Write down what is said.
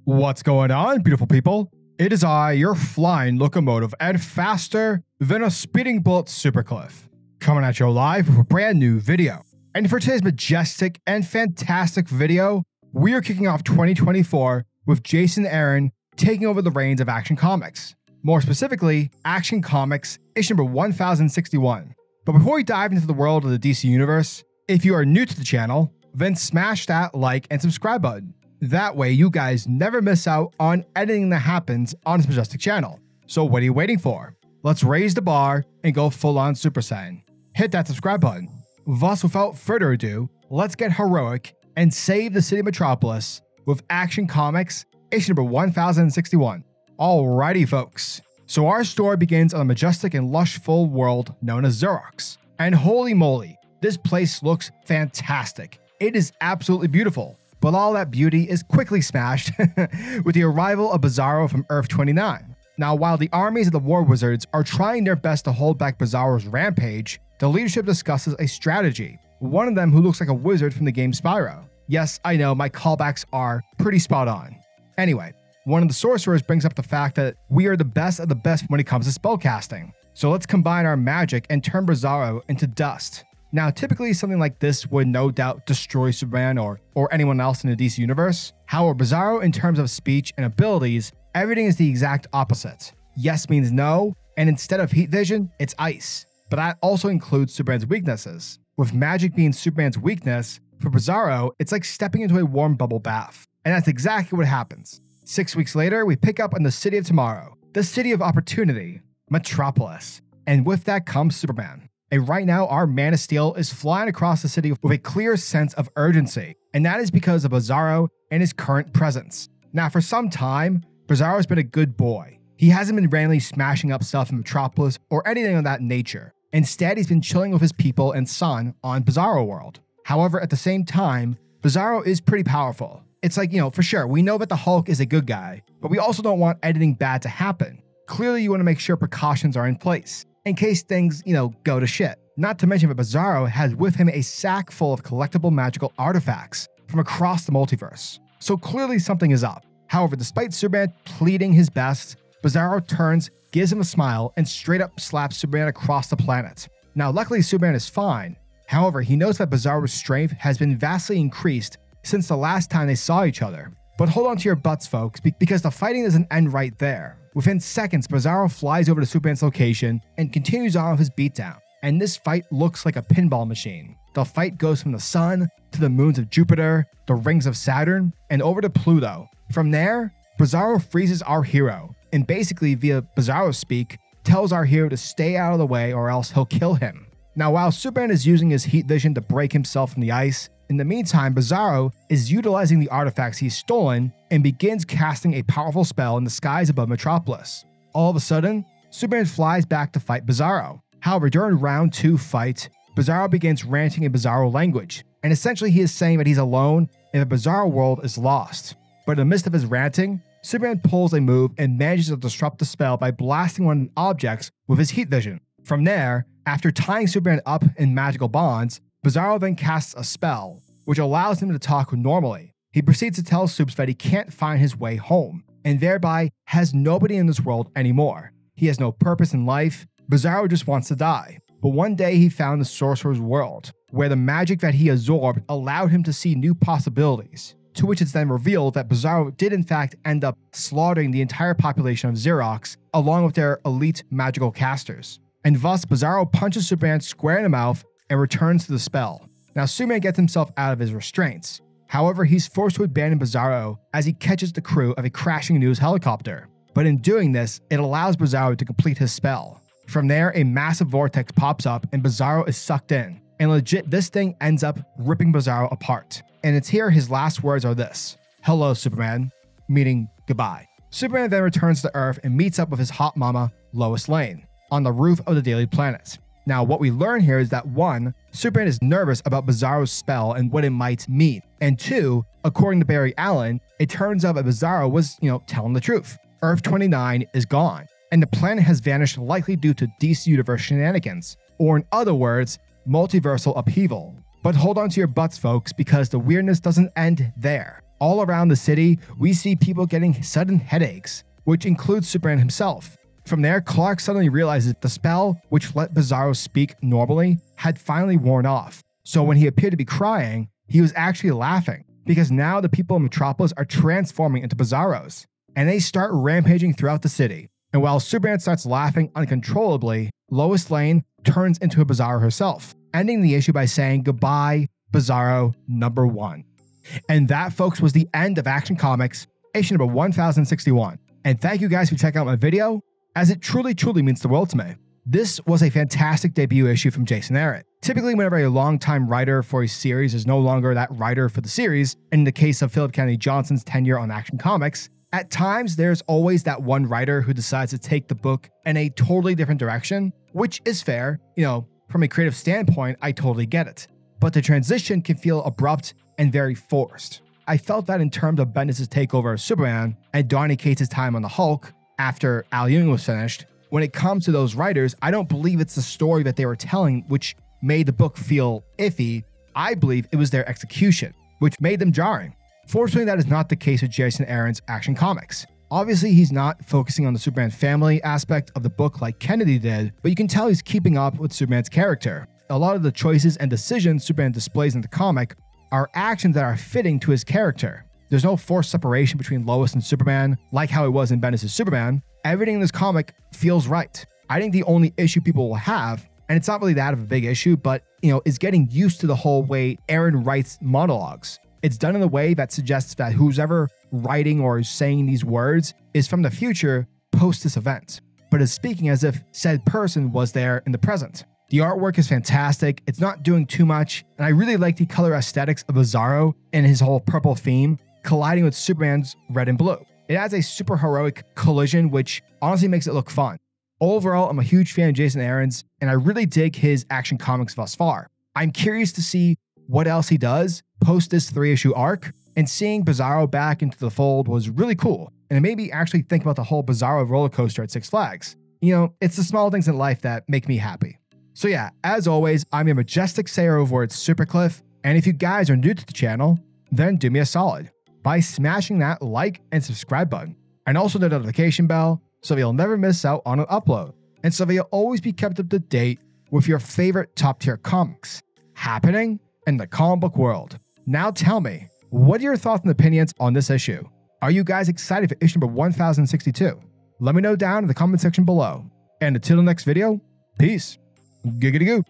What's going on, beautiful people? It is I, your flying locomotive and faster than a speeding bullet SuperCliff, coming at you live with a brand new video. And for today's majestic and fantastic video, we are kicking off 2024 with JasonAaron taking over the reins of ActionComics. More specifically, ActionComics issue number 1061. But before we dive into the world of the DC Universe, if you are new to the channel, then smash that like and subscribe button. That way you guys never miss out on anything that happens on this majestic channel. So what are you waiting for? Let's raise the bar and go full on Super Saiyan. Hit that subscribe button. Thus, without further ado, let's get heroic and save the city of Metropolis with ActionComics issue number 1061. Alrighty folks, so our story begins on a majestic and lush-full world known as Xerox. And holy moly, this place looks fantastic. It is absolutely beautiful. But all that beauty is quickly smashed with the arrival of Bizarro from Earth 29. Now, while the armies of the War Wizards are trying their best to hold back Bizarro's rampage, the leadership discusses a strategy. One of them who looks like a wizard from the game Spyro. Yes, I know, my callbacks are pretty spot on. Anyway, one of the sorcerers brings up the fact that we are the best of the best when it comes to spellcasting. So let's combine our magic and turn Bizarro into dust. Now, typically something like this would no doubt destroy Superman or anyone else in the DC universe. However, Bizarro, in terms of speech and abilities, everything is the exact opposite. Yes means no, and instead of heat vision, it's ice. But that also includes Superman's weaknesses. With magic being Superman's weakness, for Bizarro, it's like stepping into a warm bubble bath. And that's exactly what happens. 6 weeks later, we pick up in the city of tomorrow, the city of opportunity, Metropolis. And with that comes Superman. And right now, our Man of Steel is flying across the city with a clear sense of urgency, and that is because of Bizarro and his current presence. Now, for some time, Bizarro has been a good boy. He hasn't been randomly smashing up stuff in Metropolis or anything of that nature. Instead, he's been chilling with his people and son on Bizarro World. However, at the same time, Bizarro is pretty powerful. It's like, for sure, we know that the Hulk is a good guy, but we also don't want anything bad to happen. Clearly, you want to make sure precautions are in place, in case things, go to shit. Not to mention that Bizarro has with him a sack full of collectible magical artifacts from across the multiverse. So clearly something is up. However, despite Superman pleading his best, Bizarro turns, gives him a smile, and straight up slaps Superman across the planet. Now, luckily Superman is fine. However, he knows that Bizarro's strength has been vastly increased since the last time they saw each other. But hold on to your butts, folks, because the fighting doesn't end right there. Within seconds, Bizarro flies over to Superman's location and continues on with his beatdown. And this fight looks like a pinball machine. The fight goes from the sun to the moons of Jupiter, the rings of Saturn, and over to Pluto. From there, Bizarro freezes our hero, and basically via Bizarro speak, tells our hero to stay out of the way or else he'll kill him. Now, while Superman is using his heat vision to break himself from the ice, in the meantime, Bizarro is utilizing the artifacts he's stolen and begins casting a powerful spell in the skies above Metropolis. All of a sudden, Superman flies back to fight Bizarro. However, during round 2 fight, Bizarro begins ranting in Bizarro language, and essentially he is saying that he's alone and the Bizarro world is lost. But in the midst of his ranting, Superman pulls a move and manages to disrupt the spell by blasting one of the objects with his heat vision. From there, after tying Superman up in magical bonds, Bizarro then casts a spell, which allows him to talk normally. He proceeds to tell Supes that he can't find his way home, and thereby has nobody in this world anymore. He has no purpose in life. Bizarro just wants to die. But one day he found the Sorcerer's World, where the magic that he absorbed allowed him to see new possibilities, to which it's then revealed that Bizarro did in fact end up slaughtering the entire population of Xerox, along with their elite magical casters. And thus, Bizarro punches Superman square in the mouth and returns to the spell. Now, Superman gets himself out of his restraints. However, he's forced to abandon Bizarro as he catches the crew of a crashing news helicopter. But in doing this, it allows Bizarro to complete his spell. From there, a massive vortex pops up and Bizarro is sucked in. And legit, this thing ends up ripping Bizarro apart. And it's here his last words are this: "Hello, Superman," meaning goodbye. Superman then returns to Earth and meets up with his hot mama, Lois Lane, on the roof of the Daily Planet. Now, what we learn here is that 1, Superman is nervous about Bizarro's spell and what it might mean. And 2, according to Barry Allen, it turns out that Bizarro was, telling the truth. Earth 29 is gone, and the planet has vanished likely due to DC Universe shenanigans, or in other words, multiversal upheaval. But hold on to your butts, folks, because the weirdness doesn't end there. All around the city, we see people getting sudden headaches, which includes Superman himself. From there, Clark suddenly realizes the spell, which let Bizarro speak normally, had finally worn off. So when he appeared to be crying, he was actually laughing, because now the people in Metropolis are transforming into Bizarros, and they start rampaging throughout the city. And while Superman starts laughing uncontrollably, Lois Lane turns into a Bizarro herself, ending the issue by saying, "Goodbye, Bizarro number 1. And that, folks, was the end of Action Comics, issue number 1061. And thank you guys for checking out my video, as it truly means the world to me. This was a fantastic debut issue from JasonAaron. Typically, whenever a longtime writer for a series is no longer that writer for the series, and in the case of Philip Kennedy Johnson's tenure on Action Comics, at times there's always that one writer who decides to take the book in a totally different direction, which is fair. From a creative standpoint, I totally get it. But the transition can feel abrupt and very forced. I felt that in terms of Bendis' takeover of Superman and Donny Cates' time on the Hulk after Al Ewing was finished. When it comes to those writers, I don't believe it's the story that they were telling which made the book feel iffy. I believe it was their execution, which made them jarring. Fortunately, that is not the case with JasonAaron's Action Comics. Obviously, he's not focusing on the Superman family aspect of the book like Kennedy did, but you can tell he's keeping up with Superman's character. A lot of the choices and decisions Superman displays in the comic are actions that are fitting to his character. There's no forced separation between Lois and Superman, like how it was in Bendis' Superman. Everything in this comic feels right. I think the only issue people will have, and it's not really that of a big issue, but is getting used to the whole way Aaron writes monologues. It's done in a way that suggests that who's ever writing or saying these words is from the future post this event, but is speaking as if said person was there in the present. The artwork is fantastic, it's not doing too much, and I really like the color aesthetics of Bizarro and his whole purple theme colliding with Superman's red and blue. It adds a super heroic collision, which honestly makes it look fun. Overall, I'm a huge fan of JasonAaron's, and I really dig his Action Comics thus far. I'm curious to see what else he does post this 3-issue arc, and seeing Bizarro back into the fold was really cool, and it made me actually think about the whole Bizarro roller coaster at Six Flags. It's the small things in life that make me happy. So yeah, as always, I'm your majestic sayer over at SuperCliff, and if you guys are new to the channel, then do me a solid by smashing that like and subscribe button, and also the notification bell so that you'll never miss out on an upload, and so that you'll always be kept up to date with your favorite top-tier comics happening in the comic book world. Now tell me, what are your thoughts and opinions on this issue? Are you guys excited for issue number 1062? Let me know down in the comment section below. And until the next video, peace. Giggity goo.